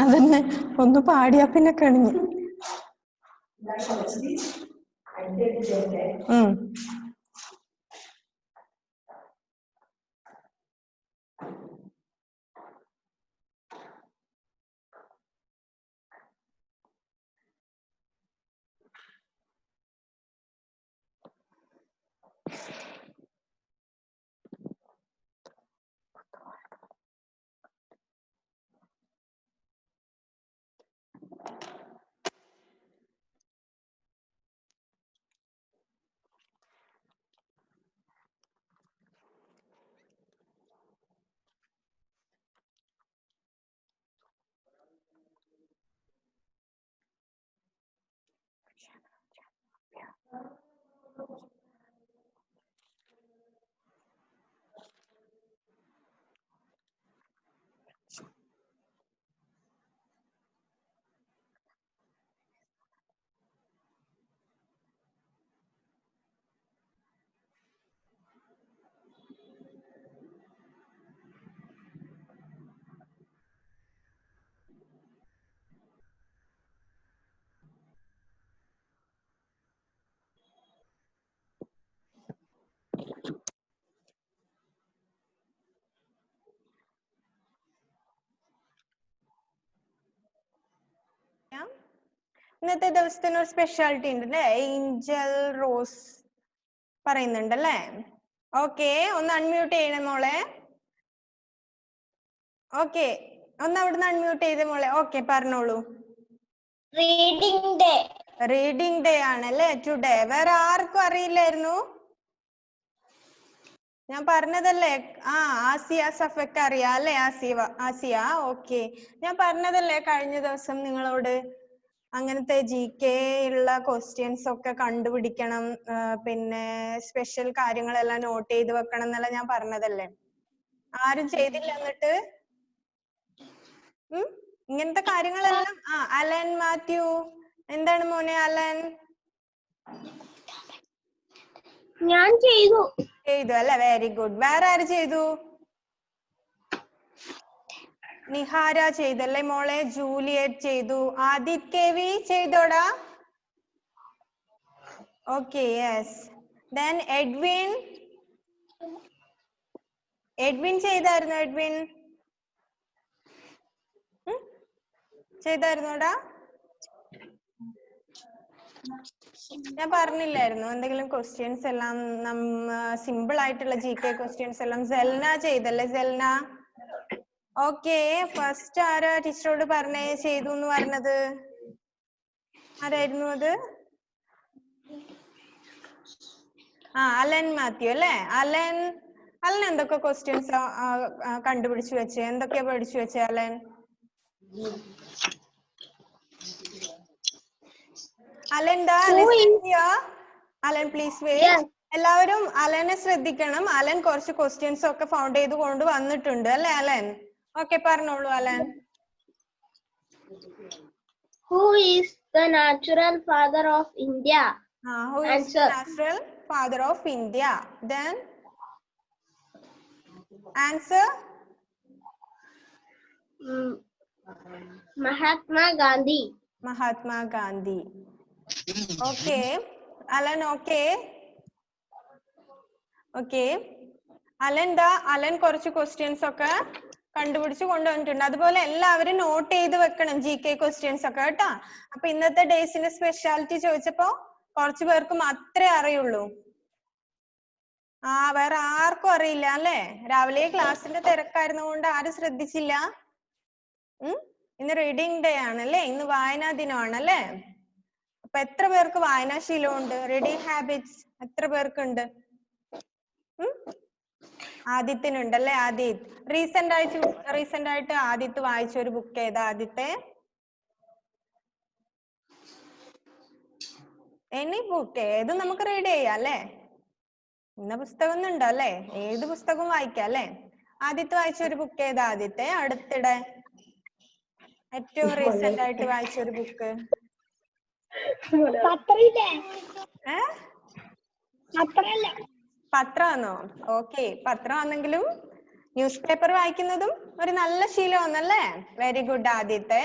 അതന്നെ ഒന്ന് പാടിയാ പിന്നെ കഴിഞ്ഞു. ഇന്നത്തെ ദിവസത്തിന് ഒരു സ്പെഷ്യാലിറ്റി ഉണ്ട് അല്ലേ? ഏഞ്ചൽ റോസ് പറയുന്നുണ്ടല്ലേ? ഓക്കെ, ഒന്ന് അൺമ്യൂട്ട് ചെയ്യണേ മോളെ. ഓക്കെ, ഒന്ന് അവിടുന്ന് അൺമ്യൂട്ട് ചെയ്തേ മോളെ. ഓക്കെ, പറഞ്ഞോളൂ. Reading day. റീഡിംഗ് ഡേ ആണല്ലേ ടുഡേ. വേറെ ആർക്കും അറിയില്ലായിരുന്നു? ഞാൻ പറഞ്ഞതല്ലേ. ആസിയ സഫക്ക് അറിയാം അല്ലേ? ആസിയ ഓക്കെ. ഞാൻ പറഞ്ഞതല്ലേ കഴിഞ്ഞ ദിവസം നിങ്ങളോട് അങ്ങനത്തെ GK ഉള്ള ക്വസ്റ്റ്യൻസ് ഒക്കെ കണ്ടുപിടിക്കണം, പിന്നെ സ്പെഷ്യൽ കാര്യങ്ങളെല്ലാം നോട്ട് ചെയ്ത് വെക്കണം എന്നല്ല ഞാൻ പറഞ്ഞതല്ലേ? ആരും ചെയ്തില്ല എന്നിട്ട്? ഇങ്ങനത്തെ കാര്യങ്ങളെല്ലാം. അലൻ മാത്യു, എന്താണ് മോനെ അലൻ? ഞാൻ ചെയ്തു അല്ലേ? Very good. വേറെ ആര് ചെയ്തു? നിഹാര ചെയ്തല്ലേ മോളെ? ജൂലിയറ്റ് ചെയ്തു. ആദിത് KV ചെയ്തോടാ? Okay, yes. ദെൻ എഡ്വിൻ ചെയ്തായിരുന്നു? എഡ്വിൻ ചെയ്തായിരുന്നോടാ? ഞാൻ പറഞ്ഞില്ലായിരുന്നു എന്തെങ്കിലും ക്വസ്റ്റ്യൻസ് എല്ലാം സിമ്പിൾ ആയിട്ടുള്ള GK ക്വസ്റ്റ്യൻസ് എല്ലാം സെൽന ചെയ്തല്ലേ? സെൽന ഓക്കെ. ഫസ്റ്റ് ആരാ ടീച്ചറോട് പറഞ്ഞേ ചെയ്തു എന്ന് പറഞ്ഞത്? ആരായിരുന്നു അത്? അലൻ മാത്യു അല്ലേ? അലൻ എന്തൊക്കെ ക്വസ്റ്റ്യൻസ് കണ്ടുപിടിച്ചു വെച്ചേ? എന്തൊക്കെയാ പഠിച്ചു വെച്ചേ അലൻ? Allen please wait. എല്ലാവരും അലനെ ശ്രദ്ധിക്കണം. അലൻ കുറച്ച് ക്വസ്റ്റ്യൻസ് ഒക്കെ ഫൗണ്ട് ചെയ്ത് കൊണ്ട് വന്നിട്ടുണ്ട് അല്ലേ അലൻ? ഓക്കെ, പറഞ്ഞോളൂ Allen. Who is the natural father of India? Who is the natural father of India? Then answer? Mahatma Gandhi. Okay, Alan. Okay, Alan കുറച്ച് ക്വസ്റ്റ്യൻസ് ഒക്കെ കണ്ടുപിടിച്ച് കൊണ്ടുവന്നിട്ടുണ്ട്. അതുപോലെ എല്ലാവരും നോട്ട് ചെയ്ത് വെക്കണം GK ക്വസ്റ്റ്യൻസ് ഒക്കെ കേട്ടോ. അപ്പൊ ഇന്നത്തെ ഡേയ്സിന്റെ സ്പെഷ്യാലിറ്റി ചോദിച്ചപ്പോ കുറച്ചു പേർക്ക് മാത്രമേ അറിയുള്ളൂ. വേറെ ആർക്കും അറിയില്ല അല്ലേ? രാവിലെ ക്ലാസ്സിന്റെ തിരക്കായിരുന്ന കൊണ്ട് ആരും ശ്രദ്ധിച്ചില്ല. ഇന്ന് റീഡിംഗ് ഡേ ആണല്ലേ? ഇന്ന് വായനാ ദിനമാണല്ലേ? അപ്പൊ എത്ര പേർക്ക് വായനാശീലമുണ്ട്? റീഡിംഗ് ഹാബിറ്റ്സ് എത്ര പേർക്കുണ്ട്? ആദിത്യനുണ്ടല്ലേ? ആദിത് റീസെന്റ് ആയിട്ട് ആദിത്ത് വായിച്ച ഒരു ബുക്ക് ഏതാ? ആദിത്തെ എനി ബുക്ക് ഏത് നമുക്ക് റീഡ് ചെയ്യാം അല്ലേ? ഇന്ന പുസ്തകം ഒന്നും ഉണ്ടോ അല്ലേ? ഏത് പുസ്തകവും വായിക്കാം അല്ലേ? ആദിത്ത് വായിച്ച ഒരു ബുക്ക് ഏതാ? ആദിത്തെ അടുത്തിടെ ഏറ്റവും റീസെന്റ് ആയിട്ട് വായിച്ച ഒരു ബുക്ക് പത്രമാണോ? ഓക്കെ, പത്രമാണെങ്കിലും ന്യൂസ് പേപ്പർ വായിക്കുന്നതും ഒരു നല്ല ശീലമാണല്ലേ? വെരി ഗുഡ് ആദിത്തെ.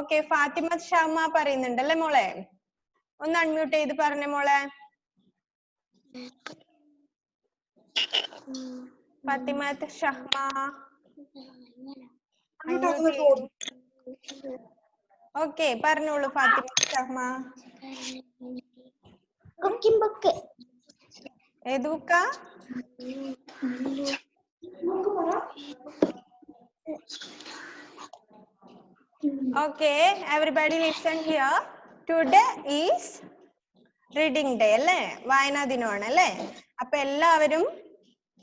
ഓക്കെ, ഫാത്തിമ ഷാമ പറയുന്നുണ്ടല്ലേ മോളെ? ഒന്ന് അൺമ്യൂട്ട് ചെയ്ത് പറഞ്ഞ മോളെ. ഫാത്തിമ ഷഹ്മ ഓക്കെ, പറഞ്ഞോളൂ ഫാത്തിമ ഷഹ്മ. Cooking book. ഏത് ബുക്കാ? Okay, everybody listen here. Today is reading day അല്ലേ? വായനാ ദിനമാണ് അല്ലേ? അപ്പൊ എല്ലാവരും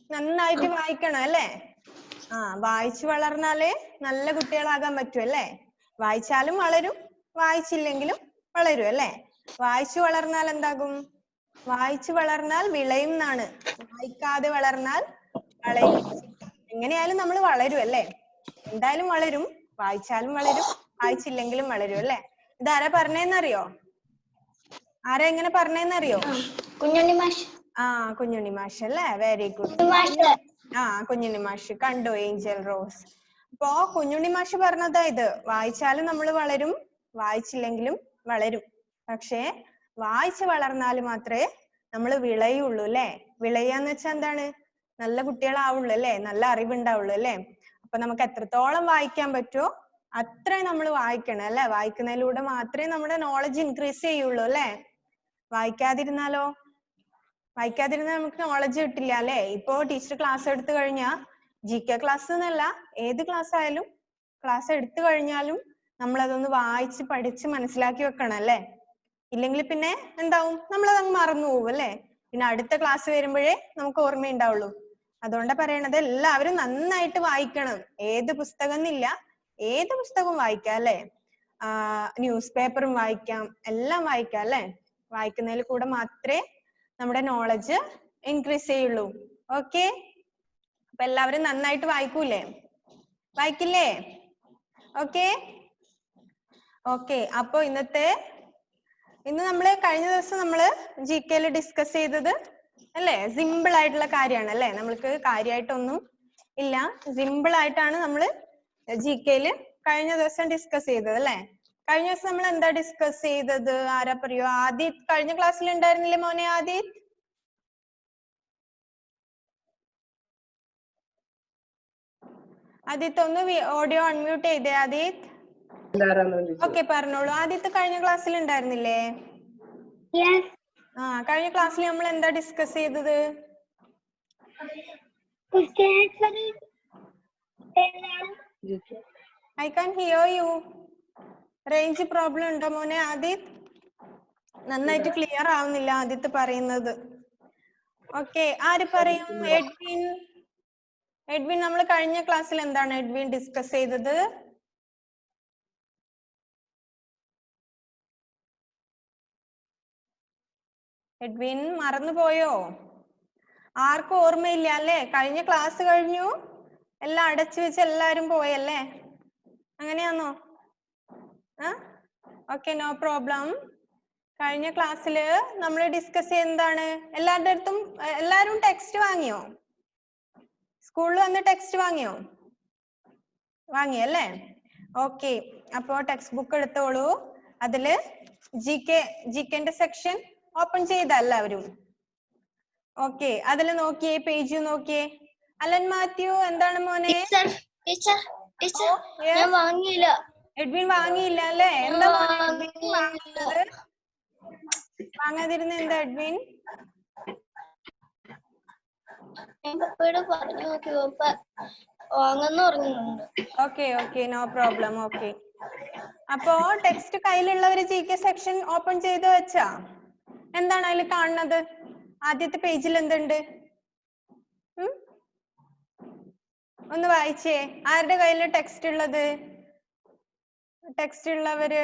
നന്നായിട്ട് വായിക്കണം അല്ലേ? വായിച്ചു വളർന്നാലേ നല്ല കുട്ടികളാകാൻ പറ്റൂ അല്ലേ? വായിച്ചാലും വളരും, വായിച്ചില്ലെങ്കിലും വളരും അല്ലേ? വായിച്ചു വളർന്നാൽ എന്താകും? വായിച്ചു വളർന്നാൽ വിളയും എന്നാണ്. വായിക്കാതെ വളർന്നാൽ വളയും. എങ്ങനെയായാലും നമ്മൾ വളരും അല്ലേ? എന്തായാലും വളരും, വായിച്ചാലും വളരും, വായിച്ചില്ലെങ്കിലും വളരും അല്ലേ? ഇതാരാ പറഞ്ഞേന്നറിയോ? ആരാ എങ്ങനെ പറഞ്ഞേന്നറിയോ? കുഞ്ഞുണ്ണി മാഷ്. കുഞ്ഞുണ്ണി മാഷ് അല്ലേ? Very good. കുഞ്ഞുണ്ണി മാഷ് കണ്ടു ഏഞ്ചൽ റോസ്. അപ്പോ കുഞ്ഞുണ്ണി മാഷ് പറഞ്ഞതാ ഇത്. വായിച്ചാലും നമ്മൾ വളരും, വായിച്ചില്ലെങ്കിലും വളരും. പക്ഷേ വായിച്ചു വളർന്നാൽ മാത്രമേ നമ്മൾ വിളയുള്ളൂ അല്ലേ? വിളയാന്ന് വെച്ചാൽ എന്താണ്? നല്ല കുട്ടികളാവുള്ളൂ അല്ലേ? നല്ല അറിവുണ്ടാവുള്ളൂ അല്ലേ? അപ്പൊ നമുക്ക് എത്രത്തോളം വായിക്കാൻ പറ്റുമോ അത്രയും നമ്മൾ വായിക്കണം അല്ലേ? വായിക്കുന്നതിലൂടെ മാത്രമേ നമ്മുടെ നോളജ് ഇൻക്രീസ് ചെയ്യുള്ളൂ അല്ലേ? വായിക്കാതിരുന്നാലോ? വായിക്കാതിരുന്നാൽ നമുക്ക് നോളജ് കിട്ടില്ല അല്ലേ? ഇപ്പോ ടീച്ചർ ക്ലാസ് എടുത്തു കഴിഞ്ഞാൽ GK ക്ലാസ് എന്നല്ല, ഏത് ക്ലാസ് ആയാലും ക്ലാസ് എടുത്തു കഴിഞ്ഞാലും നമ്മൾ അതൊന്ന് വായിച്ച് പഠിച്ച് മനസ്സിലാക്കി വെക്കണം അല്ലേ? ഇല്ലെങ്കിൽ പിന്നെ എന്താവും? നമ്മളതങ്ങ് മറന്നു പോകും അല്ലേ? പിന്നെ അടുത്ത ക്ലാസ് വരുമ്പോഴേ നമുക്ക് ഓർമ്മയുണ്ടാവുള്ളൂ. അതുകൊണ്ടാ പറയണത് എല്ലാവരും നന്നായിട്ട് വായിക്കണം. ഏത് പുസ്തകം എന്നില്ല, ഏത് പുസ്തകവും വായിക്കാം അല്ലേ? ന്യൂസ് പേപ്പറും വായിക്കാം, എല്ലാം വായിക്കാം അല്ലേ? വായിക്കുന്നതിൽ കൂടെ മാത്രമേ നമ്മുടെ നോളജ് ഇൻക്രീസ് ചെയ്യുള്ളൂ. ഓക്കെ, അപ്പൊ എല്ലാവരും നന്നായിട്ട് വായിക്കൂലേ? വായിക്കില്ലേ? Okay okay. അപ്പൊ ഇന്ന് നമ്മള് കഴിഞ്ഞ ദിവസം നമ്മള് GK ഡിസ്കസ് ചെയ്തത് അല്ലേ? സിമ്പിൾ ആയിട്ടുള്ള കാര്യമാണ് അല്ലേ? നമ്മൾക്ക് കാര്യമായിട്ടൊന്നും ഇല്ല, സിമ്പിൾ ആയിട്ടാണ് നമ്മള് GK കഴിഞ്ഞ ദിവസം ഡിസ്കസ് ചെയ്തത് അല്ലേ? കഴിഞ്ഞ ദിവസം നമ്മൾ എന്താ ഡിസ്കസ് ചെയ്തത്? ആരാ പറയോ? ആദിത് കഴിഞ്ഞ ക്ലാസ്സിൽ ഉണ്ടായിരുന്നില്ലേ മോനെ? ആദിത് ഒന്ന് ഓഡിയോ അൺമ്യൂട്ട് ചെയ്തേ ആദിത്. ഓക്കെ, പറഞ്ഞോളൂ. ആദിത്ത് കഴിഞ്ഞ ക്ലാസ്സിൽ ഉണ്ടായിരുന്നില്ലേ? കഴിഞ്ഞ ക്ലാസ്സിൽ നമ്മൾ എന്താ ഡിസ്കസ് ചെയ്തത്? I can hear you. Range problem ഉണ്ടോ മോനെ ആദിത്? നന്നായിട്ട് ക്ലിയർ ആവുന്നില്ല ആദിത്ത് പറയുന്നത്. ഓക്കെ, ആര് പറയും? എഡ്വിൻ നമ്മൾ കഴിഞ്ഞ ക്ലാസ്സിൽ എന്താണ് എഡ്വിൻ ഡിസ്കസ് ചെയ്തത്? എഡ്വിൻ മറന്നുപോയോ? ആർക്കും ഓർമ്മയില്ല അല്ലേ? കഴിഞ്ഞ ക്ലാസ് കഴിഞ്ഞു, എല്ലാം അടച്ചു വെച്ച് എല്ലാരും പോയല്ലേ? അങ്ങനെയാണോ? Okay, no problem. കഴിഞ്ഞ ക്ലാസ്സിൽ നമ്മൾ ഡിസ്കസ് ചെയ്യുന്നതാണ്. എല്ലാരും ടെക്സ്റ്റ് വാങ്ങിയോ? സ്കൂളിൽ വന്ന് ടെക്സ്റ്റ് വാങ്ങിയോ? വാങ്ങിയല്ലേ? ഓക്കെ, അപ്പോ ടെക്സ്റ്റ് ബുക്ക് എടുത്തോളൂ. അതില് ജികെന്റെ സെക്ഷൻ ഓപ്പൺ ചെയ്ത എല്ലാവരും. ഓക്കെ, അതിൽ നോക്കിയേ, പേജ് നോക്കിയേ. അലൻ മാത്യു എന്താണ് മോനെ? വാങ്ങിയില്ല. എഡ്വിൻ വാങ്ങിയില്ല അല്ലേ? എന്താ വാങ്ങാതിരുന്ന? എന്താ എഡ്വിൻ? പറഞ്ഞു നോക്കി വാങ്ങുന്നു പറഞ്ഞിട്ടുണ്ട്. Okay, no problem. ഓക്കെ, അപ്പോ ടെക്സ്റ്റ് കയ്യിലുള്ളവര് GK സെക്ഷൻ ഓപ്പൺ ചെയ്ത് വെച്ചാ എന്താണ് അതിൽ കാണുന്നത്? ആദ്യത്തെ പേജിൽ എന്തുണ്ട്? ഒന്ന് വായിച്ചേ. ആരുടെ കയ്യില് ടെക്സ്റ്റ് ഉള്ളത്? ടെക്സ്റ്റ് ഉള്ളവര്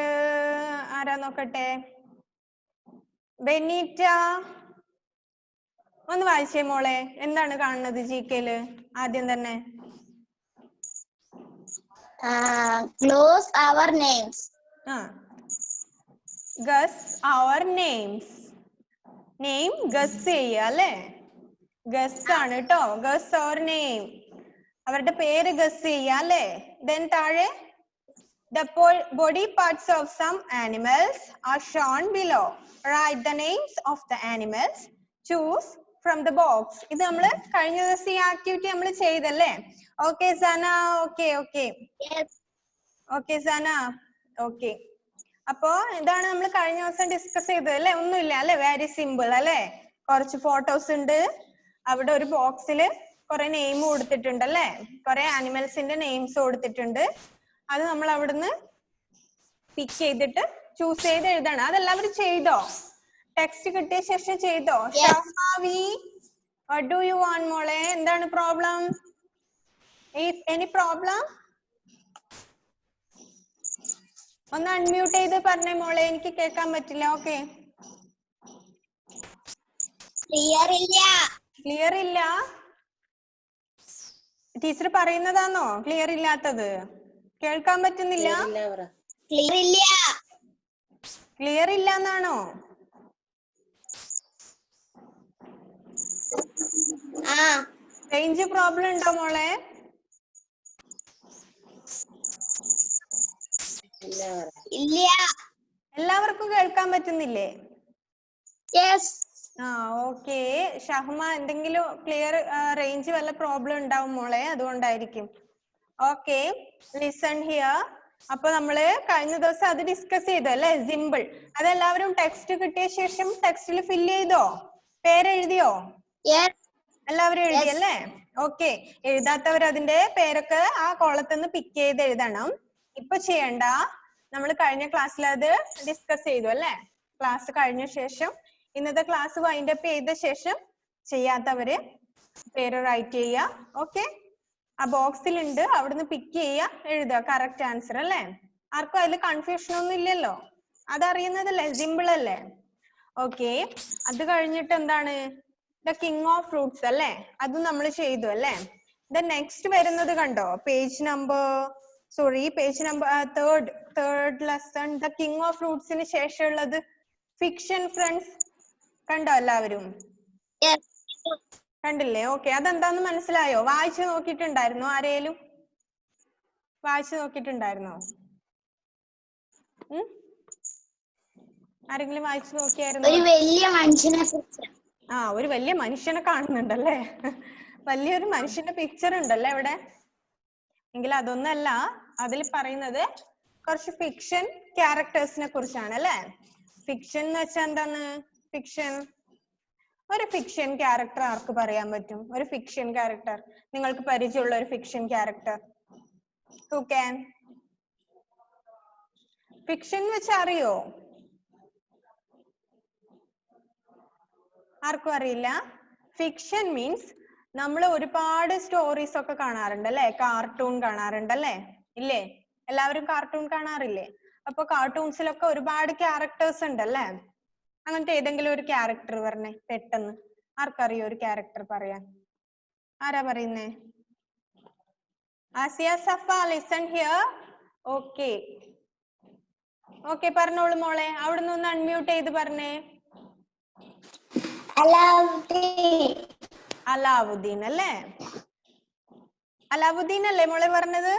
ആരാ നോക്കട്ടെ. ബെനീറ്റ ഒന്ന് വായിച്ചേ മോളെ. എന്താണ് കാണുന്നത് ജികെയില്? ആദ്യം തന്നെ Close our names. Guess our names. Name guess ചെയ്യുക അല്ലേ? ഗസ് ആണ് കേട്ടോ. ഗസ് അവർ നെയിം, അവരുടെ പേര് ഗസ് ചെയ്യുക അല്ലേ? ദെൻ താഴെ the body parts of some animals are shown below. Write the names of the animals. Choose from the box. ഇത് നമ്മൾ കഴിഞ്ഞ ദിവസം ഈ ആക്ടിവിറ്റി നമ്മൾ ചെയ്തല്ലേ? ഓക്കെ സന? ഓക്കെ ഓക്കെ ഓക്കെ സന. ഓക്കെ, അപ്പോ ഇതാണ് നമ്മൾ കഴിഞ്ഞ ദിവസം ഡിസ്കസ് ചെയ്തത് അല്ലേ? ഒന്നുമില്ല അല്ലെ? വെരി സിമ്പിൾ അല്ലെ? കുറച്ച് ഫോട്ടോസ് ഉണ്ട്, അവിടെ ഒരു ബോക്സിൽ കുറെ നെയിം കൊടുത്തിട്ടുണ്ട് അല്ലെ? കുറെ ആനിമൽസിന്റെ നെയിംസ് കൊടുത്തിട്ടുണ്ട്. അത് നമ്മൾ അവിടുന്ന് പിക്ക് ചെയ്തിട്ട് ചൂസ് ചെയ്ത് എഴുതണം. അതെല്ലാവരും ചെയ്തോ? ടെക്സ്റ്റ് കിട്ടിയ ശേഷം ചെയ്തോ? Xavi, what do you want മോളെ? എന്താണ് പ്രോബ്ലം? Any problem? ഒന്ന് അൺമ്യൂട്ട് ചെയ്ത് പറഞ്ഞേ മോളെ, എനിക്ക് കേൾക്കാൻ പറ്റില്ല. ഓക്കെ, ക്ലിയർ ഇല്ല. ടീച്ചർ പറയുന്നതാണോ ക്ലിയർ ഇല്ലാത്തത്? കേൾക്കാൻ പറ്റുന്നില്ല? ക്ലിയർ ഇല്ല എന്നാണോ? റേഞ്ച് പ്രോബ്ലം ഉണ്ടോ മോളെ? എല്ലാവർക്കും കേൾക്കാൻ പറ്റുന്നില്ലേ? ഓക്കെ. ഷഹ്മ, എന്തെങ്കിലും ക്ലിയർ റേഞ്ച് വല്ല പ്രോബ്ലം ഉണ്ടാവും മോളെ, അതുകൊണ്ടായിരിക്കും. Okay, listen here. അപ്പൊ നമ്മള് കഴിഞ്ഞ ദിവസം അത് ഡിസ്കസ് ചെയ്തു അല്ലെ? സിമ്പിൾ. അതെല്ലാവരും ടെക്സ്റ്റ് കിട്ടിയ ശേഷം ടെക്സ്റ്റിൽ ഫില്ല് ചെയ്തോ? പേരെഴുതിയോ? എല്ലാവരും എഴുതിയല്ലേ? ഓക്കെ. എഴുതാത്തവർ അതിന്റെ പേരൊക്കെ ആ കോളത്തിൽ നിന്ന് പിക്ക് ചെയ്ത് എഴുതണം. ഇപ്പൊ ചെയ്യണ്ട, നമ്മൾ കഴിഞ്ഞ ക്ലാസ്സിൽ അത് ഡിസ്കസ് ചെയ്തു അല്ലെ? ക്ലാസ് കഴിഞ്ഞ ശേഷം, ഇന്നത്തെ ക്ലാസ് വൈൻഡ് അപ്പ് ചെയ്ത ശേഷം ചെയ്യാത്തവര് പേര് റൈറ്റ് ചെയ്യുക. ഓക്കെ, ആ ബോക്സിൽ ഉണ്ട്, അവിടുന്ന് പിക്ക് ചെയ്യുക, എഴുതുക കറക്റ്റ് ആൻസർ അല്ലേ? ആർക്കും അതിൽ കൺഫ്യൂഷൻ ഒന്നും ഇല്ലല്ലോ? അതറിയുന്നതല്ലേ? സിമ്പിൾ അല്ലേ? ഓക്കെ. അത് കഴിഞ്ഞിട്ട് എന്താണ്? ദ കിങ് ഓഫ് ഫ്രൂട്ട്സ് അല്ലേ? അത് നമ്മൾ ചെയ്തു അല്ലേ? നെക്സ്റ്റ് വരുന്നത് കണ്ടോ? Page number third lesson, the king of ഫ്രൂട്ട്സിന് ശേഷമുള്ളത് ഫിക്ഷൻ ഫ്രണ്ട്സ്. കണ്ടോ എല്ലാവരും? കണ്ടില്ലേ? ഓക്കെ, അതെന്താന്ന് മനസ്സിലായോ? വായിച്ചു നോക്കിയിട്ടുണ്ടായിരുന്നോ? ആരേലും വായിച്ചു നോക്കിയിട്ടുണ്ടായിരുന്നോ? ആരെങ്കിലും വായിച്ചു നോക്കിയായിരുന്നോ? ഒരു വലിയ മനുഷ്യനെ കുറിച്ച്. ഒരു വലിയ മനുഷ്യനെ കാണുന്നുണ്ടല്ലേ? വലിയൊരു മനുഷ്യന്റെ പിക്ചർ ഉണ്ടല്ലേ ഇവിടെ? എങ്കിൽ അതൊന്നല്ല, അതിൽ പറയുന്നത് കുറച്ച് ഫിക്ഷൻ ക്യാരക്ടേഴ്സിനെ കുറിച്ചാണ് അല്ലെ? ഫിക്ഷൻ എന്ന് വെച്ചാൽ എന്താണ്? ഫിക്ഷൻ, ഒരു ഫിക്ഷൻ ക്യാരക്ടർ ആർക്ക് പറയാൻ പറ്റും? ഒരു ഫിക്ഷൻ ക്യാരക്ടർ, നിങ്ങൾക്ക് പരിചയമുള്ള ഒരു fiction character. Who can? Fiction എന്ന് വെച്ചാൽ അറിയോ? ആർക്കും അറിയില്ല? ഫിക്ഷൻ മീൻസ് നമ്മൾ ഒരുപാട് സ്റ്റോറീസ് ഒക്കെ കാണാറുണ്ട് അല്ലെ? കാർട്ടൂൺ കാണാറുണ്ട് അല്ലെ? ഇല്ലേ? എല്ലാവരും കാർട്ടൂൺ കാണാറില്ലേ? അപ്പൊ കാർട്ടൂൺസിലൊക്കെ ഒരുപാട് ക്യാരക്ടേഴ്സ് ഉണ്ട് അല്ലെ? അങ്ങനത്തെ ഏതെങ്കിലും ഒരു ക്യാരക്ടർ പറഞ്ഞേ പെട്ടെന്ന്. ആർക്കറിയോ ഒരു ക്യാരക്ടർ പറയാൻ? ആരാ പറയുന്നേ? ആസിയ സഫ, ലിസൺ ഹിയർ. ഓക്കെ ഓക്കെ, പറഞ്ഞോളൂ മോളെ. അവിടുന്ന് ഒന്ന് അൺമ്യൂട്ട് ചെയ്ത് പറഞ്ഞേ. അലാവുദ്ദീൻ അല്ലേ? അലാവുദ്ദീൻ അല്ലേ മോളെ പറഞ്ഞത്?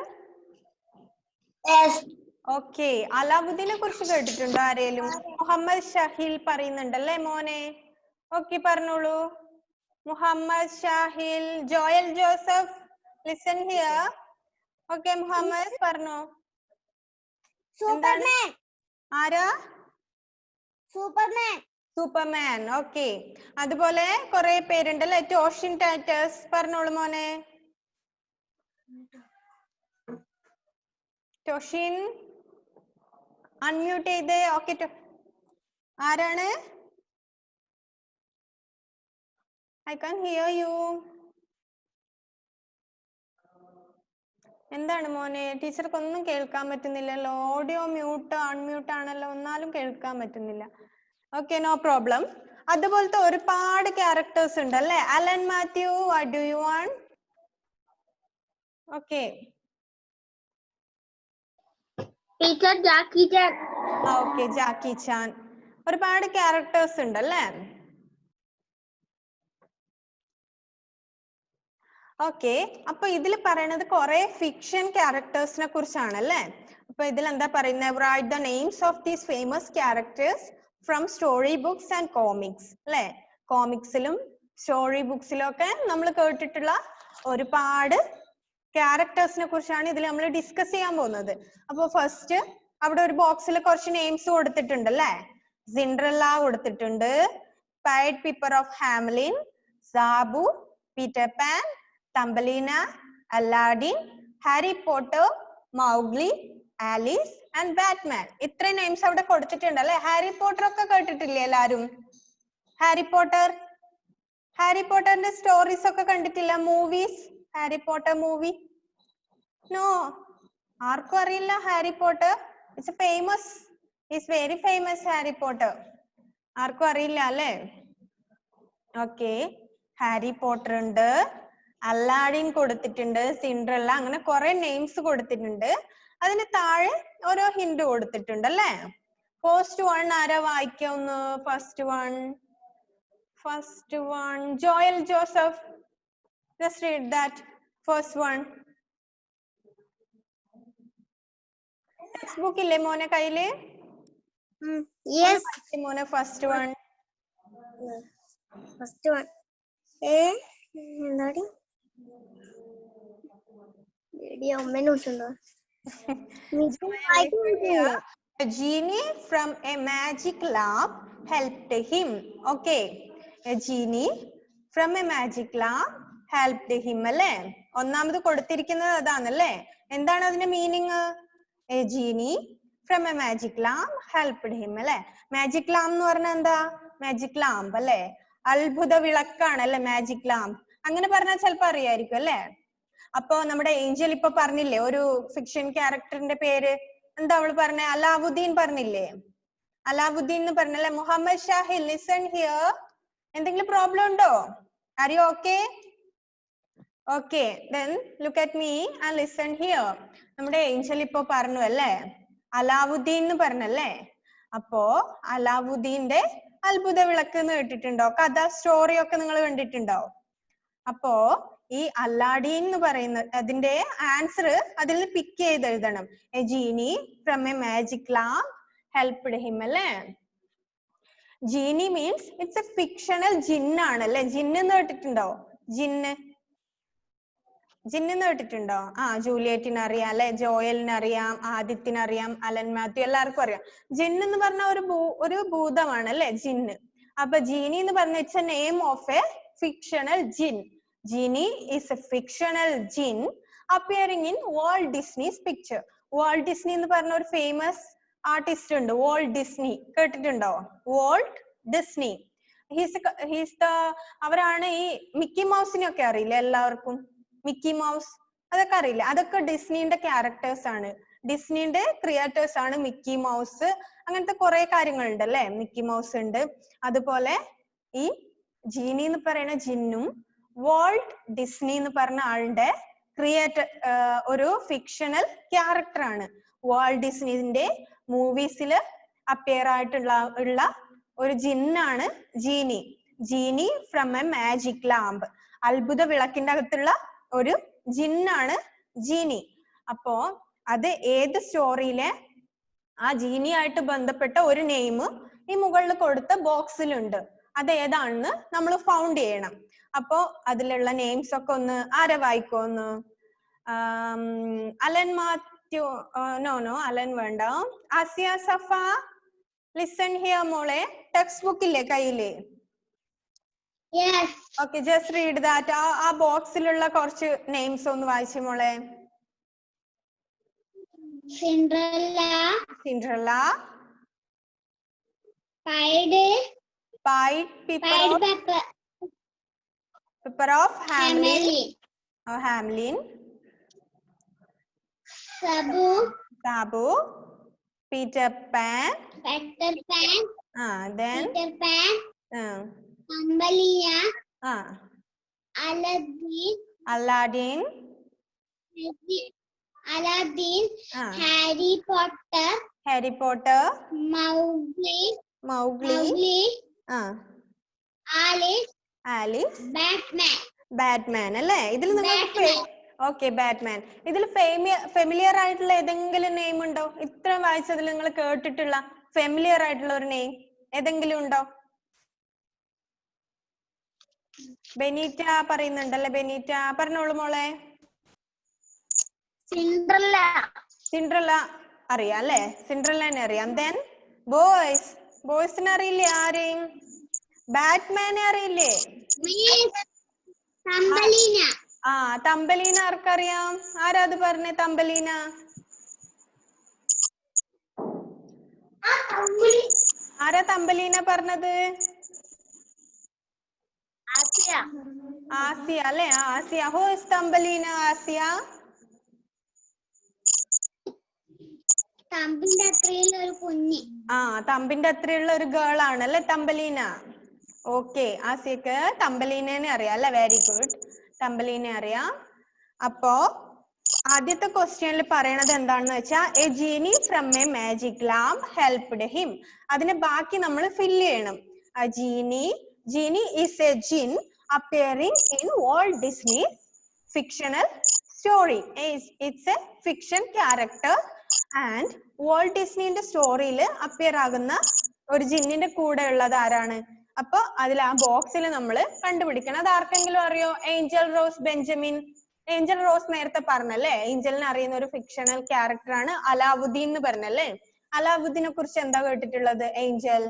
ഓക്കെ, അലാവുദ്ദീനെ കുറിച്ച് കേട്ടിട്ടുണ്ടോ ആരേലും? മുഹമ്മദ് ഷാഹിൽ പറയുന്നുണ്ടല്ലേ മോനെ? ഓക്കെ, പറഞ്ഞോളൂ. Muhammad Shahil. Joel Joseph, listen here. Okay, Muhammad പറഞ്ഞോ. സൂപ്പർമാൻ. ആരാ? സൂപ്പർമാൻ. സൂപ്പർമാൻ. ഓക്കെ, അതുപോലെ കുറെ പേരുണ്ടല്ലേ? ടോഷിൻ ടാറ്റസ്. പറഞ്ഞോളൂ മോനെ. ടോഷിൻ, അൺമ്യൂട്ട് ചെയ്തേ. ഓക്കെ, ആരാണ്? I can't hear you. എന്താണ് മോനെ? ടീച്ചർക്ക് ഒന്നും കേൾക്കാൻ പറ്റുന്നില്ലല്ലോ. ഓഡിയോ മ്യൂട്ട് അൺമ്യൂട്ട് ആണല്ലോ, ഒന്നാലും കേൾക്കാൻ പറ്റുന്നില്ല. Okay, no problem. അതുപോലത്തെ ഒരുപാട് ക്യാരക്ടേഴ്സ് ഉണ്ട് അല്ലേ? Alan Mathew, what do you want? Okay. Teacher Jackie Chan. Okay, Jackie Chan. ഒരുപാട് ക്യാരക്ടേഴ്സ് ഉണ്ട് അല്ലേ? ഓക്കെ, അപ്പൊ ഇതിൽ പറയണത് കുറെ ഫിക്ഷൻ ക്യാരക്ടേഴ്സിനെ കുറിച്ചാണ് അല്ലേ? അപ്പൊ ഇതിൽ എന്താ പറയുന്നത്? Write the names of these famous characters from story books and comics അല്ലേ? കോമിക്സിലും സ്റ്റോറി ബുക്സിലും ഒക്കെ നമ്മൾ കേട്ടിട്ടുള്ള ഒരുപാട് ക്യാരക്ടേഴ്സിനെ കുറിച്ചാണ് ഇതിൽ നമ്മൾ ഡിസ്കസ് ചെയ്യാൻ പോകുന്നത്. അപ്പൊ ഫസ്റ്റ് അവിടെ ഒരു ബോക്സിൽ കുറച്ച് നെയിംസ് കൊടുത്തിട്ടുണ്ട് അല്ലേ? സിൻഡ്രല്ല കൊടുത്തിട്ടുണ്ട്, Pied Piper of Hamelin, Sabu, Peter Pan, Thumbelina, Aladdin, Harry Potter, Mowgli, Alice and Batman. ഇത്ര നെയിംസ് അവിടെ കൊടുത്തിട്ടുണ്ട് അല്ലെ? ഹാരി പോട്ടർ ഒക്കെ കേട്ടിട്ടില്ലേ എല്ലാരും? ഹാരി പോട്ടറിന്റെ സ്റ്റോറീസ് ഒക്കെ കണ്ടിട്ടില്ല? Movies, Harry Potter movie? No, ആർക്കും അറിയില്ല Harry Potter. It's famous, is very famous Harry Potter. ആർക്കും അറിയില്ല അല്ലേ? ഓക്കെ, ഹാരി പോട്ടർ ഉണ്ട്, അലാഡിൻ കൊടുത്തിട്ടുണ്ട്, സിൻഡ്രല്ല, അങ്ങനെ കുറെ നെയിംസ് കൊടുത്തിട്ടുണ്ട്. അതിന് താഴെ ഓരോ ഹിന്റ് കൊടുത്തിട്ടുണ്ട് അല്ലേ? ഫസ്റ്റ് വൺ ആരാ വായിക്കാവുന്ന? First one Joel Joseph. Just read that first one. Textbook ഇല്ലേ മോനെ കയ്യില്? Yes. മോനെ ഫസ്റ്റ് വൺ. First one. എന്താണ്? A genie from a magic lamp helped him. Okay, a genie from a magic lamp helped him അല്ലേ? ഒന്നാമത് കൊടുത്തിരിക്കുന്നത് അതാണല്ലേ? എന്താണ് അതിന്റെ meaning? A genie from a magic lamp helped him അല്ലേ? Magic lamp എന്ന് പറഞ്ഞാൽ എന്താ? മാജിക് ലാമ്പ് അല്ലേ? അത്ഭുത വിളക്കാണ് അല്ലെ മാജിക് ലാമ്പ്. അങ്ങനെ പറഞ്ഞാൽ ചിലപ്പോ അറിയായിരിക്കും അല്ലേ? അപ്പൊ നമ്മുടെ ഏഞ്ചൽ ഇപ്പൊ പറഞ്ഞില്ലേ ഒരു ഫിക്ഷൻ ക്യാരക്ടറിന്റെ പേര്? എന്താ അവള് പറഞ്ഞേ? അലാവുദ്ദീൻ പറഞ്ഞില്ലേ? അലാവുദ്ദീൻ എന്ന് പറഞ്ഞല്ലേ? Muhammad Shahil, listen here. എന്തെങ്കിലും പ്രോബ്ലം ഉണ്ടോ? Are you okay? Okay, then look at me and listen here. നമ്മുടെ ഏഞ്ചൽ ഇപ്പൊ പറഞ്ഞു അല്ലേ? അലാവുദ്ദീൻ എന്ന് പറഞ്ഞല്ലേ? അപ്പോ അലാവുദ്ദീന്റെ അത്ഭുത വിളക്ക് എന്ന് കേട്ടിട്ടുണ്ടോ? കഥ സ്റ്റോറി ഒക്കെ നിങ്ങൾ കണ്ടിട്ടുണ്ടോ? അപ്പോ ഈ അലാഡിൻ എന്ന് പറയുന്ന അതിന്റെ ആൻസർ അതിൽ പിക്ക് ചെയ്ത് എഴുതണം. A genie from a magic lamp helped him അല്ലേ? ജീനി മീൻസ് ഇറ്റ്സ് എ ഫിക്ഷണൽ ജിന്നാണ് അല്ലെ? ജിന്ന് എന്ന് കേട്ടിട്ടുണ്ടോ? ജിന്ന് കേട്ടിട്ടുണ്ടോ? ജൂലിയറ്റിന് അറിയാം അല്ലെ? ജോയലിന് അറിയാം, ആദിത്യന് അറിയാം, അലൻ മാത്യു എല്ലാവർക്കും അറിയാം. ജിന്ന് എന്ന് പറഞ്ഞ ഒരു ഭൂതമാണ് അല്ലെ? ജിന്ന്. അപ്പൊ ജീനി എന്ന് പറഞ്ഞ it's a name of a fictional jinn. Genie is a fictional jinn appearing in Walt Disney's picture. Walt Disney എന്ന് പറഞ്ഞ ഒരു ഫേമസ് ആർട്ടിസ്റ്റ് ഉണ്ട്, വോൾട്ട് ഡിസ്നി. കേട്ടിട്ടുണ്ടോ? Volt Disney. അവരാണ് ഈ മിക്കി മൗസിനെയൊക്കെ അറിയില്ലേ എല്ലാവർക്കും? മിക്കി മൗസ് അതൊക്കെ അറിയില്ലേ? അതൊക്കെ ഡിസ്നിന്റെ ക്യാരക്ടേഴ്സ് ആണ്. ഡിസ്നിന്റെ ക്രിയേറ്റേഴ്സ് ആണ് മിക്കി മൗസ്. അങ്ങനത്തെ കുറെ കാര്യങ്ങളുണ്ട് അല്ലെ? മിക്കി മൗസ് ഉണ്ട്. അതുപോലെ ഈ ജീനി എന്ന് പറയുന്ന ജിന്നും വോൾട്ട് ഡിസ്നി എന്ന് പറഞ്ഞ ആളുടെ ഒരു ഫിക്ഷണൽ ക്യാരക്ടർ ആണ്. വോൾട്ട് ഡിസ്നിന്റെ മൂവീസിൽ അപ്പിയർ ആയിട്ടുള്ള ഒരു ജിന്നാണ് ജീനി. ജീനി ഫ്രം എ മാജിക് ലാമ്പ്, അത്ഭുത വിളക്കിന്റെ അകത്തുള്ള ഒരു ജിന്നാണ് ജീനി. അപ്പോ അത് ഏത് സ്റ്റോറിയിലെ ആ ജീനിയായിട്ട് ബന്ധപ്പെട്ട ഒരു നെയിം ഈ മുകളിൽ കൊടുത്ത ബോക്സിലുണ്ട്. അത് ഏതാണെന്ന് നമ്മൾ ഫൗണ്ട് ചെയ്യണം. അപ്പോ അതിലുള്ള നെയിംസ് ഒക്കെ ഒന്ന് ആരെ വായിക്കോന്ന്? അലൻ മാത്യു? നോ അലൻ വേണ്ട. ആസിയ സഫ, ലിസൺ ഹിയർ മോളെ. ടെക്സ്റ്റ് ബുക്ക് ഇല്ലേ കയ്യില്? Okay, just read that. ആ ബോക്സിലുള്ള കുറച്ച് നെയിംസ് ഒന്ന് വായിച്ചു മോളെ. Cinderella, Pipper of Hamlin, Sabu. Peter Pan. Then. Thumbelina. Aladdin. Harry Potter. Mowgli. Alice. Batman അല്ലേ? ഇതിൽ നിങ്ങൾക്ക് ഓക്കെ ബാറ്റ്മാൻ. ഇതിൽ ഫെമിലിയർ ആയിട്ടുള്ള ഏതെങ്കിലും നെയിം ഉണ്ടോ? ഇത്ര വായിച്ചതിൽ നിങ്ങൾ കേട്ടിട്ടുള്ള ഫെമിലിയർ ആയിട്ടുള്ള ഒരു നെയിം ഏതെങ്കിലും ഉണ്ടോ? ബെനീറ്റ പറയുന്നുണ്ടല്ലേ? ബെനീറ്റ പറഞ്ഞോളൂ മോളെ. സിൻഡ്രല്ല അറിയാം അല്ലേ? സിൻഡ്രല്ലനെ അറിയാം. ദെൻ ബോയ്സിനെ അറിയില്ലേ? ആരെയും? ബാറ്റ്മാനെ അറിയില്ലേ? തമ്പലീന ആർക്കറിയാം? ആരാ അത് പറഞ്ഞേ? തമ്പലീന ആരാ? തമ്പലീന പറഞ്ഞത് ആസിയ അല്ലേ? Asiya. Who is Thumbelina? Asiya തമ്പിന്റെ അത്രയുള്ള ഒരു ഗേൾ ആണ് അല്ലെ തമ്പലീന. ഓക്കെ, ആസിയക്ക് തമ്പലീനെ അറിയാം അല്ലെ? വെരി ഗുഡ്, തമ്പലീനെ അറിയാം. അപ്പോ ആദ്യത്തെ ക്വസ്റ്റ്യനിൽ പറയണത് എന്താണെന്ന് വെച്ചാൽ a genie from a magic lamp helped him. അതിനെ ബാക്കി നമ്മൾ ഫില്ല് ചെയ്യണം. Genie is a jinn appearing in Walt Disney's fictional story. It's a fiction character and Walt Disneyന്റെ സ്റ്റോറിയിൽ അപ്പിയർ ആകുന്ന ഒരു ജിന്നിന്റെ കൂടെ ഉള്ളത് ആരാണ്? അപ്പൊ അതിൽ ആ ബോക്സിൽ നമ്മൾ കണ്ടുപിടിക്കണം. അത് ആർക്കെങ്കിലും അറിയോ? Angel rose Benjamin. Angel rose നേരത്തെ പറഞ്ഞല്ലേ, ഏഞ്ചലിനെ അറിയുന്ന ഒരു ഫിക്ഷണൽ ക്യാരക്ടർ ആണ് അലാവുദ്ദീൻ എന്ന് പറഞ്ഞല്ലേ. അലാവുദ്ദീനെ കുറിച്ച് എന്താ കേട്ടിട്ടുള്ളത് ഏഞ്ചൽ?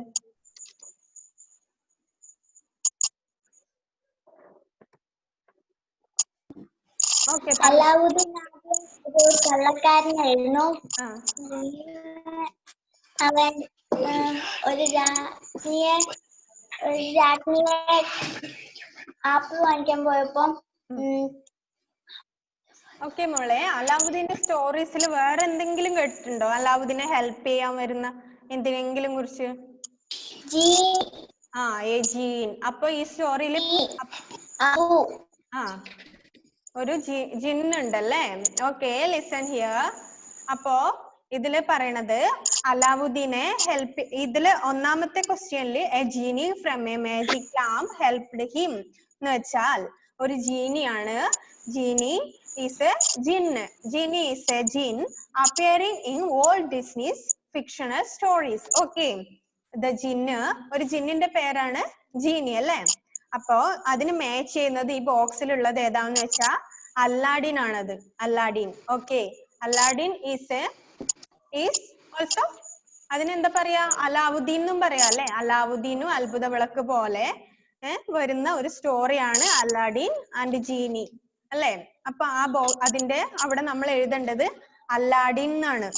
അലാവുദ്ദീൻ ഒരു കള്ളക്കാരനായിരുന്നു. അവൻ ഒരു രാജ്ഞിയെ ആപ്പിൾ വാങ്ങിക്കാൻ പോയപ്പോ ഓക്കെ മോളെ, അലാവുദ്ദീന്റെ സ്റ്റോറീസിൽ വേറെ എന്തെങ്കിലും കേട്ടിട്ടുണ്ടോ? അലാവുദ്ദീനെ ഹെൽപ്പ് ചെയ്യാൻ വരുന്ന എന്തിനെങ്കിലും കുറിച്ച്? A gene. അപ്പൊ ഈ സ്റ്റോറിയിൽ ഒരു ജിന്നുണ്ടല്ലേ? Okay, listen here. അപ്പോ ഇതില് പറയണത് അലാവുദ്ദീനെ ഹെൽപ്പ്, ഇതില് ഒന്നാമത്തെ ക്വസ്റ്റ്യനിൽ a genie from a magic lamp helped him എന്ന് വെച്ചാൽ ഒരു ജീനിയാണ്. Genie is a jinn. Genie is a jinn appearing in Walt Disney's fictional stories. ഓക്കെ, ജിന്ന്, ഒരു ജിന്നിന്റെ പേരാണ് ജീനി അല്ലേ? അപ്പോ അതിന് മാച്ച് ചെയ്യുന്നത് ഈ ബോക്സിലുള്ളത് ഏതാന്ന് വെച്ചാ അല്ലാഡിൻ ആണത്. അല്ലാഡിൻ. ഓക്കെ, അല്ലാഡിൻ ഈസ് ഓൾസോ അതിനെന്താ പറയാ? അലാവുദ്ദീൻ എന്നും പറയാ അല്ലെ? അലാവുദ്ദീനും അത്ഭുത വിളക്ക് പോലെ വരുന്ന ഒരു സ്റ്റോറിയാണ് അല്ലാഡിൻ ആൻഡ് ജീനി അല്ലെ? അപ്പൊ അതിന്റെ അവിടെ നമ്മൾ എഴുതേണ്ടത് അല്ലാഡിൻ എന്നാണ്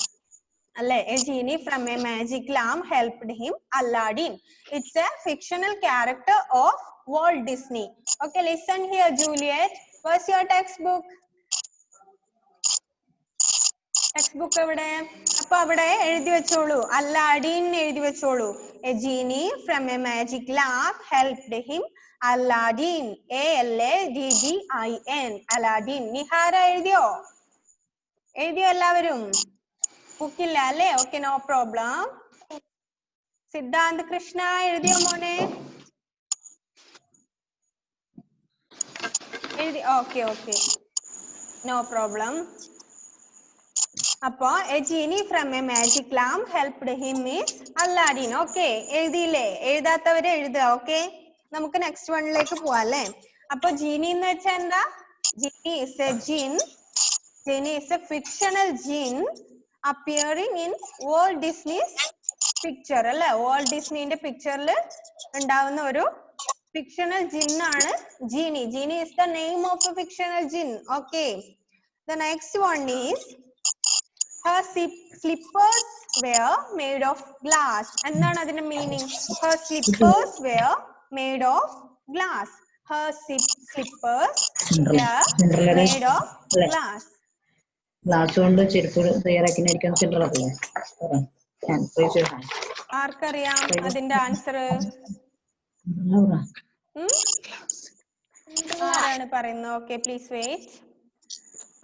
അല്ലെ? A genie from a magic lamp helped him. Aladdin. It's a fictional character of Walt Disney. Okay, listen here, Juliet. Where's your textbook? Textbook എവിടെ? അപ്പൊ അവിടെ എഴുതി വെച്ചോളൂ, അല്ലാഡിൻ എഴുതി വെച്ചോളൂ. A genie from a magic lamp helped him. Aladdin. ALADDIN. Aladdin. Nihara എഴുതിയോ? എഴുതിയോ എല്ലാവരും? ബുക്കില്ല അല്ലേ? Okay, no problem. Siddhant Krishna എഴുതിയോ മോനെ? എഴുതി? Okay, no problem. അപ്പോ a genie from a magic lamp helped him is Aladdin. Okay, എഴുതിയില്ലേ? എഴുതാത്തവരെ എഴുതുക. ഓക്കെ, നമുക്ക് നെക്സ്റ്റ് വണ്ണിലേക്ക് പോവാം അല്ലേ? അപ്പൊ ജീനി എന്ന് വെച്ചാൽ എന്താ? Genie is a jinn. Genie is a fictional jinn appearing in Walt Disney's picture അല്ലെ? വോൾട്ട് ഡിസ്നിന്റെ പിക്ചറിൽ ഉണ്ടാവുന്ന ഒരു fictional jinn ആണ് ജീനി. ജീനി is the name of a fictional jinn. Okay, the next one is her slippers were made of glass. എന്താണ് അതിന്റെ meaning? Her slippers were made of glass. Her slippers were made of glass. Glass കൊണ്ട് ചെരുപ്പ് തയ്യാറാക്കിയിരിക്കുന്ന സിൻഡ്രല്ലേ? ആർക്കറിയാം അതിന്റെ answer? ആരാണ് പറയുന്നത്? Okay, please wait.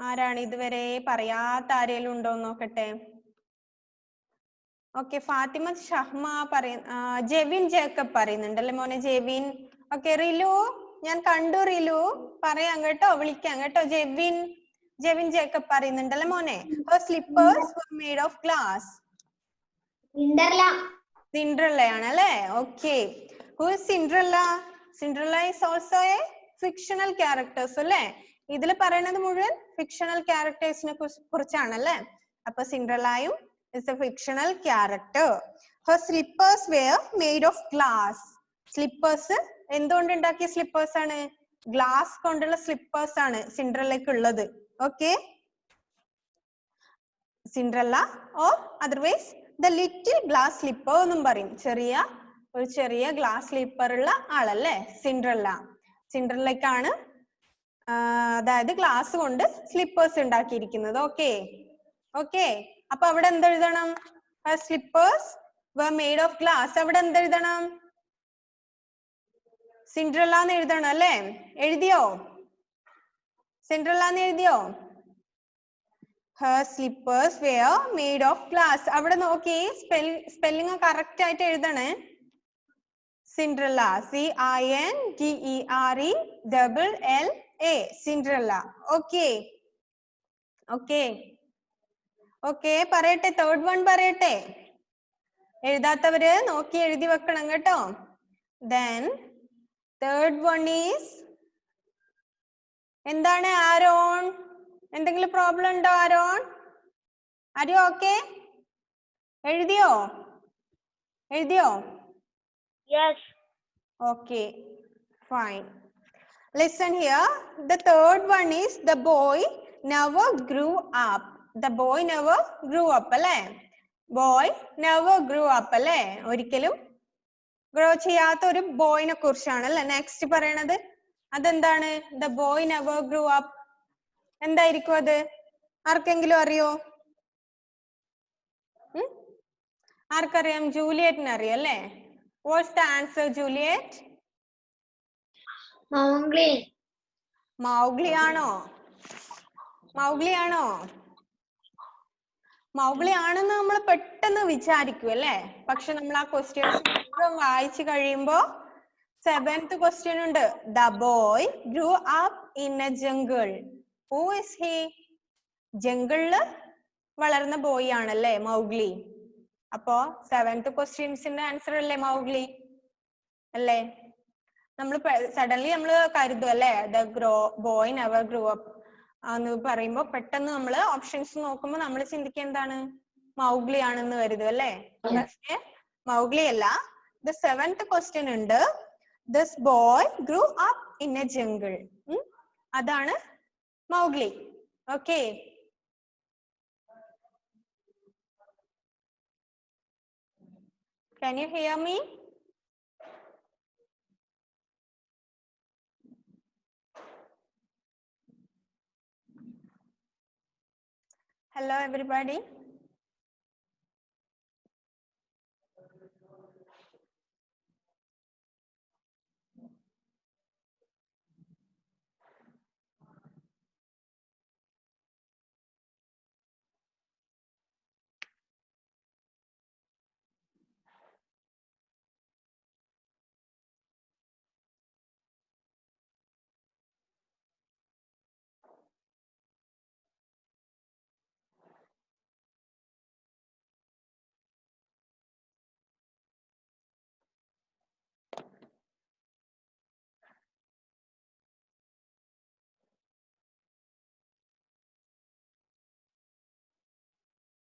ആരാണ് ഇതുവരെ പറയാത്ത ആരെങ്കിലും ഉണ്ടോ നോക്കട്ടെ. ഓക്കെ, ഫാത്തിമ ഷഹ്മ ജെവിൻ ജേക്കബ് പറയുന്നുണ്ടല്ലേ മോനെ, ജെവിൻ. ഓക്കെ, റിലു, ഞാൻ കണ്ടു റിലു, പറയാം കേട്ടോ, വിളിക്കാം കേട്ടോ. ജെവിൻ ജേക്കബ് പറയുന്നുണ്ടല്ലേ മോനെ. Her slippers were made of glass. Cinderella ആണല്ലേ? Okay. Who is Cinderella? Cinderella is also a fictional characters അല്ലേ? ഇതിൽ പറയുന്നത് മുഴുവൻ ഫിക്ഷണൽ ക്യാരക്ടേഴ്സിനെ കുറിച്ചാണല്ലേ? അപ്പൊ സിൻഡ്രല്ലയും is a fictional character. Her slippers were made of glass. Slippers എന്തുകൊണ്ട് ഉണ്ടാക്കിയ സ്ലിപ്പേഴ്സ് ആണ്? ഗ്ലാസ് കൊണ്ടുള്ള സ്ലിപ്പേഴ്സ് ആണ് സിൻഡ്രല്ലയ്ക്ക് ഉള്ളത്. Okay, Cinderella or otherwise the little glass slipper എന്നും പറയും. ഒരു ചെറിയ ഗ്ലാസ് സ്ലിപ്പർ ഉള്ള ആളല്ലേ സിൻഡ്രല്ല. സിൻഡ്രല്ലയ്ക്കാണ് അതായത് ഗ്ലാസ് കൊണ്ട് സ്ലിപ്പേഴ്സ് ഉണ്ടാക്കിയിരിക്കുന്നത്. ഓക്കെ ഓക്കെ, അപ്പൊ അവിടെ എന്തെഴുതണം? Slippers were made of glass. അവിടെ എന്തെഴുതണം? സിൻഡ്രല്ല എന്ന് എഴുതണം അല്ലേ? എഴുതിയോ? സിൻഡ്രല്ല എന്ന് എഴുതിയോ? Her slippers were made of glass. അവിടെ നോക്കി, സ്പെല്ലിംഗ് കറക്റ്റ് ആയിട്ട് എഴുതണേ. Cinderella, CINDERELLA, Cinderella. Okay okay okay, പറയട്ടെ, തേർഡ് വൺ പറയട്ടെ. എഴുതാത്തവര് നോക്കി എഴുതി വെക്കണം കേട്ടോ. Then third one is എന്താണ്? ആരോൺ, എന്തെങ്കിലും പ്രോബ്ലം ഉണ്ടോ ആരോൺ? Are you okay? എഴുതിയോ? Yes. Okay, fine. Listen here. The third one is the boy never grew up. The boy never grew up അല്ലേ? Boy never grew up അല്ലേ? ഒരിക്കലും grow ചെയ്യാത്ത ഒരു ബോയിനെ കുറിച്ചാണ് അല്ലെ നെക്സ്റ്റ് പറയണത്. അതെന്താണ്? The boy never grew up. എന്തായിരിക്കും അത്? ആർക്കെങ്കിലും അറിയോ? ആർക്കറിയാം? ജൂലിയറ്റിന് അറിയാം അല്ലേ? What's the answer, Juliet? Mowgli ആണോ? മൗഗ്ലി ആണെന്ന് നമ്മൾ പെട്ടെന്ന് വിചാരിക്കും അല്ലേ? പക്ഷെ നമ്മൾ ആ ക്വസ്റ്റ്യൻസ് മുഴുവൻ വായിച്ചു കഴിയുമ്പോ 7th question ഉണ്ട്. The boy grew up in a jungle. Who is he? ജംഗിളില് വളർന്ന ബോയ് ആണല്ലേ മൗഗ്ലി. അപ്പോ 7th questionന്റെ ആൻസർ അല്ലേ മൗഗ്ലി അല്ലേ? നമ്മൾ സഡൻലി നമ്മൾ കരുതും അല്ലേ the boy never grew up എന്ന് പറയുമ്പോ പെട്ടെന്ന് നമ്മൾ ഓപ്ഷൻസ് നോക്കുമ്പോ നമ്മൾ ചിന്തിക്കുക എന്താണ്? മൗഗ്ലി ആണെന്ന് കരുതും അല്ലേ? പക്ഷേ മൗഗ്ലി അല്ല. The 7th question ഉണ്ട്. This boy grew up in a jungle. അതാണ് Mowgli. Okay. Can you hear me? Hello everybody.